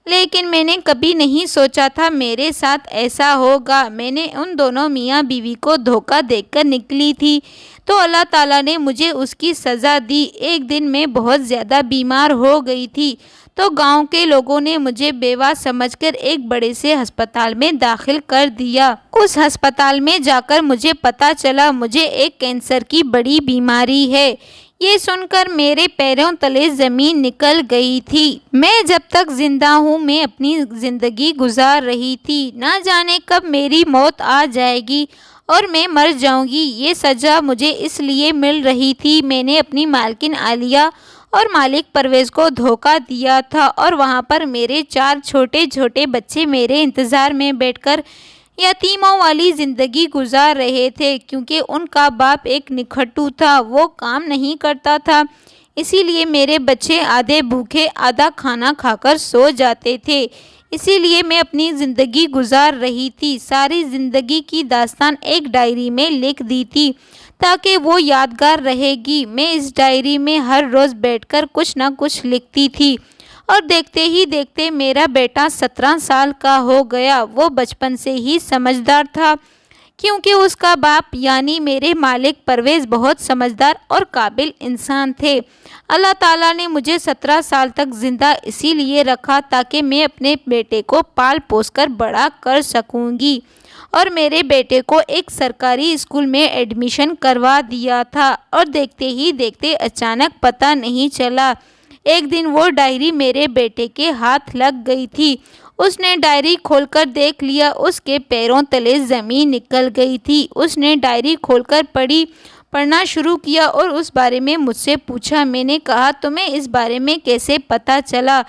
لیکن میں نے کبھی نہیں سوچا تھا میرے ساتھ ایسا ہوگا۔ میں نے ان دونوں میاں بیوی کو دھوکہ دے کر نکلی تھی، تو اللہ تعالیٰ نے مجھے اس کی سزا دی۔ ایک دن میں بہت زیادہ بیمار ہو گئی تھی، تو گاؤں کے لوگوں نے مجھے بیوہ سمجھ کر ایک بڑے سے ہسپتال میں داخل کر دیا۔ اس ہسپتال میں جا کر مجھے پتہ چلا مجھے ایک کینسر کی بڑی بیماری ہے۔ یہ سن کر میرے پیروں تلے زمین نکل گئی تھی۔ میں جب تک زندہ ہوں میں اپنی زندگی گزار رہی تھی، نہ جانے کب میری موت آ جائے گی اور میں مر جاؤں گی۔ یہ سزا مجھے اس لیے مل رہی تھی، میں نے اپنی مالکن عالیہ اور مالک پرویز کو دھوکہ دیا تھا، اور وہاں پر میرے 4 چھوٹے چھوٹے بچے میرے انتظار میں بیٹھ کر یتیموں والی زندگی گزار رہے تھے، کیونکہ ان کا باپ ایک نکھٹو تھا، وہ کام نہیں کرتا تھا، اسی لیے میرے بچے آدھے بھوکے آدھا کھانا کھا کر سو جاتے تھے۔ اسی لیے میں اپنی زندگی گزار رہی تھی، ساری زندگی کی داستان ایک ڈائری میں لکھ دی تھی تاکہ وہ یادگار رہے گی۔ میں اس ڈائری میں ہر روز بیٹھ کر کچھ نہ کچھ لکھتی تھی، اور دیکھتے ہی دیکھتے میرا بیٹا 17 سال کا ہو گیا۔ وہ بچپن سے ہی سمجھدار تھا، کیونکہ اس کا باپ یعنی میرے مالک پرویز بہت سمجھدار اور قابل انسان تھے۔ اللہ تعالیٰ نے مجھے 17 سال تک زندہ اسی لیے رکھا تاکہ میں اپنے بیٹے کو پال پوس کر بڑا کر سکوں گی، اور میرے بیٹے کو ایک سرکاری اسکول میں ایڈمیشن کروا دیا تھا، اور دیکھتے ہی دیکھتے اچانک پتہ نہیں چلا ایک دن وہ ڈائری میرے بیٹے کے ہاتھ لگ گئی تھی۔ اس نے ڈائری کھول کر دیکھ لیا، اس کے پیروں تلے زمین نکل گئی تھی۔ اس نے ڈائری کھول کر پڑھنا شروع کیا اور اس بارے میں مجھ سے پوچھا۔ میں نے کہا تمہیں اس بارے میں کیسے پتہ چلا؟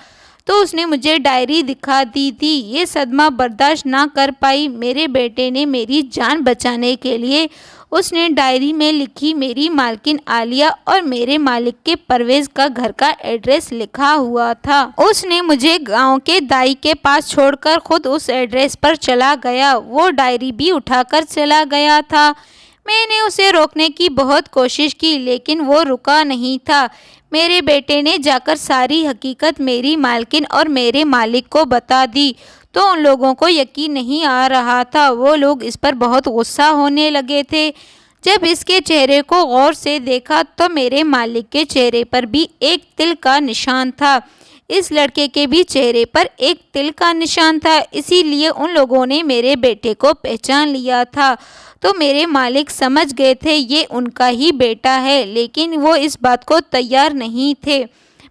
تو اس نے مجھے ڈائری دکھا دی تھی۔ یہ صدمہ برداشت نہ کر پائی میرے بیٹے نے میری جان بچانے کے لیے اس نے ڈائری میں لکھی میری مالکن عالیہ اور میرے مالک کے پرویز کا گھر کا ایڈریس لکھا ہوا تھا۔ اس نے مجھے گاؤں کے دائی کے پاس چھوڑ کر خود اس ایڈریس پر چلا گیا۔ وہ ڈائری بھی اٹھا کر چلا گیا تھا۔ میں نے اسے روکنے کی بہت کوشش کی، لیکن وہ رکا نہیں تھا۔ میرے بیٹے نے جا کر ساری حقیقت میری مالکن اور میرے مالک کو بتا دی تو ان لوگوں کو یقین نہیں آ رہا تھا۔ وہ لوگ اس پر بہت غصہ ہونے لگے تھے۔ جب اس کے چہرے کو غور سے دیکھا تو میرے مالک کے چہرے پر بھی ایک تل کا نشان تھا، اس لڑکے کے بھی چہرے پر ایک تل کا نشان تھا، اسی لیے ان لوگوں نے میرے بیٹے کو پہچان لیا تھا۔ تو میرے مالک سمجھ گئے تھے یہ ان کا ہی بیٹا ہے، لیکن وہ اس بات کو تیار نہیں تھے۔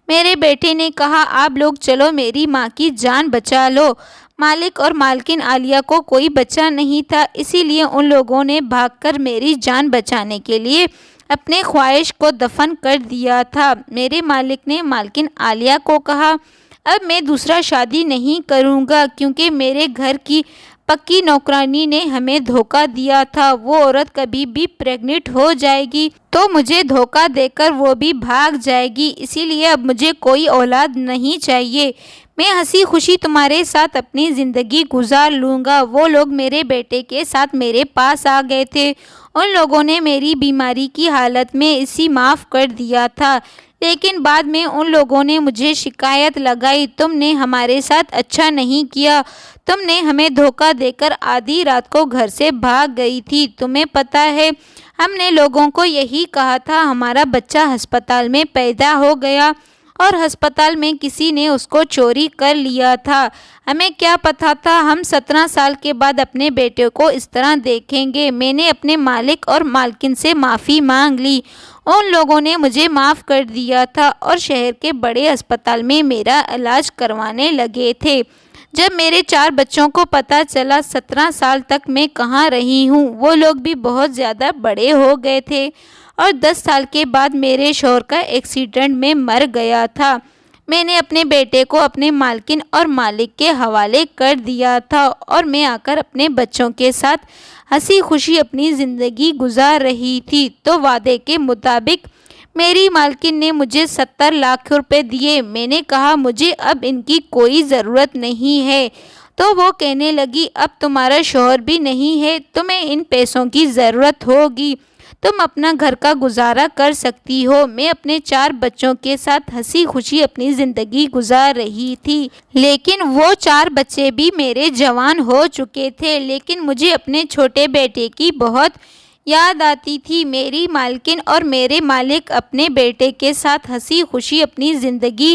میرے بیٹے نے کہا آپ لوگ چلو میری ماں کی جان بچا لو۔ مالک اور مالکن عالیہ کو کوئی بچہ نہیں تھا، اسی لیے ان لوگوں نے بھاگ کر میری جان بچانے کے لیے اپنے خواہش کو دفن کر دیا تھا۔ میرے مالک نے مالکن عالیہ کو کہا اب میں دوسرا شادی نہیں کروں گا، کیونکہ میرے گھر کی پکی نوکرانی نے ہمیں دھوکہ دیا تھا۔ وہ عورت کبھی بھی پریگننٹ ہو جائے گی تو مجھے دھوکہ دے کر وہ بھی بھاگ جائے گی، اسی لیے اب مجھے کوئی اولاد نہیں چاہیے۔ میں ہنسی خوشی تمہارے ساتھ اپنی زندگی گزار لوں گا۔ وہ لوگ میرے بیٹے کے ساتھ میرے پاس آ گئے تھے۔ ان لوگوں نے میری بیماری کی حالت میں اسے معاف کر دیا تھا، لیکن بعد میں ان لوگوں نے مجھے شکایت لگائی تم نے ہمارے ساتھ اچھا نہیں کیا، تم نے ہمیں دھوکہ دے کر آدھی رات کو گھر سے بھاگ گئی تھی۔ تمہیں پتہ ہے ہم نے لوگوں کو یہی کہا تھا ہمارا بچہ ہسپتال میں پیدا ہو گیا اور ہسپتال میں کسی نے اس کو چوری کر لیا تھا۔ ہمیں کیا پتہ تھا ہم 17 سال کے بعد اپنے بیٹے کو اس طرح دیکھیں گے۔ میں نے اپنے مالک اور مالکن سے معافی مانگ لی، ان لوگوں نے مجھے معاف کر دیا تھا اور شہر کے بڑے ہسپتال میں میرا علاج کروانے لگے تھے۔ جب میرے 4 بچوں کو پتہ چلا 17 سال تک میں کہاں رہی ہوں، وہ لوگ بھی بہت زیادہ بڑے ہو گئے تھے، اور 10 سال کے بعد میرے شوہر کا ایکسیڈنٹ میں مر گیا تھا۔ میں نے اپنے بیٹے کو اپنے مالکن اور مالک کے حوالے کر دیا تھا، اور میں آ کر اپنے بچوں کے ساتھ ہنسی خوشی اپنی زندگی گزار رہی تھی۔ تو وعدے کے مطابق میری مالکن نے مجھے 70 لاکھ روپے دیے۔ میں نے کہا مجھے اب ان کی کوئی ضرورت نہیں ہے۔ تو وہ کہنے لگی اب تمہارا شوہر بھی نہیں ہے، تمہیں ان پیسوں کی ضرورت ہوگی، تم اپنا گھر کا گزارا کر سکتی ہو۔ میں اپنے 4 بچوں کے ساتھ ہنسی خوشی اپنی زندگی گزار رہی تھی، لیکن وہ 4 بچے بھی میرے جوان ہو چکے تھے، لیکن مجھے اپنے چھوٹے بیٹے کی بہت یاد آتی تھی۔ میری مالکن اور میرے مالک اپنے بیٹے کے ساتھ ہنسی خوشی اپنی زندگی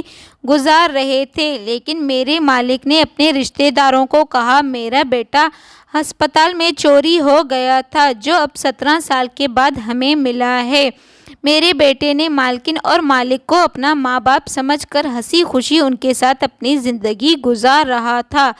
گزار رہے تھے، لیکن میرے مالک نے اپنے رشتہ داروں کو کہا میرا بیٹا ہسپتال میں چوری ہو گیا تھا، جو اب 17 سال کے بعد ہمیں ملا ہے۔ میرے بیٹے نے مالکن اور مالک کو اپنا ماں باپ سمجھ کر ہنسی خوشی ان کے ساتھ اپنی زندگی گزار رہا تھا۔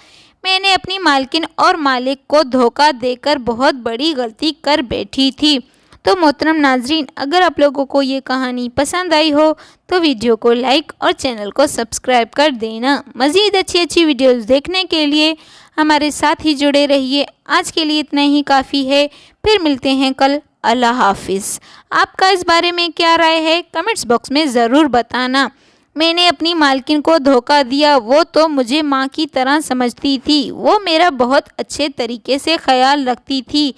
میں نے اپنی مالکن اور مالک کو دھوکہ دے کر بہت بڑی غلطی کر بیٹھی تھی۔ تو محترم ناظرین، اگر آپ لوگوں کو یہ کہانی پسند آئی ہو تو ویڈیو کو لائک اور چینل کو سبسکرائب کر دینا۔ مزید اچھی ویڈیوز دیکھنے کے لیے ہمارے ساتھ ہی جڑے رہیے۔ آج کے لیے اتنا ہی کافی ہے، پھر ملتے ہیں کل۔ اللہ حافظ۔ آپ کا اس بارے میں کیا رائے ہے کمنٹس باکس میں ضرور بتانا۔ میں نے اپنی مالکن کو دھوکہ دیا، وہ تو مجھے ماں کی طرح سمجھتی تھی، وہ میرا بہت اچھے طریقے سے خیال رکھتی تھی۔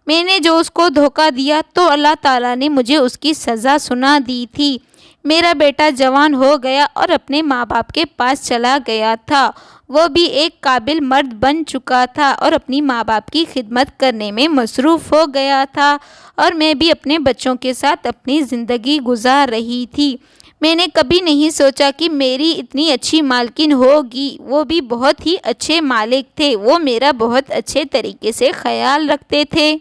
میں نے جو اس کو دھوکہ دیا تو اللہ تعالیٰ نے مجھے اس کی سزا سنا دی تھی۔ میرا بیٹا جوان ہو گیا اور اپنے ماں باپ کے پاس چلا گیا تھا، وہ بھی ایک قابل مرد بن چکا تھا اور اپنی ماں باپ کی خدمت کرنے میں مصروف ہو گیا تھا، اور میں بھی اپنے بچوں کے ساتھ اپنی زندگی گزار رہی تھی۔ میں نے کبھی نہیں سوچا کہ میری اتنی اچھی مالکن ہوگی، وہ بھی بہت ہی اچھے مالک تھے، وہ میرا بہت اچھے طریقے سے خیال رکھتے تھے۔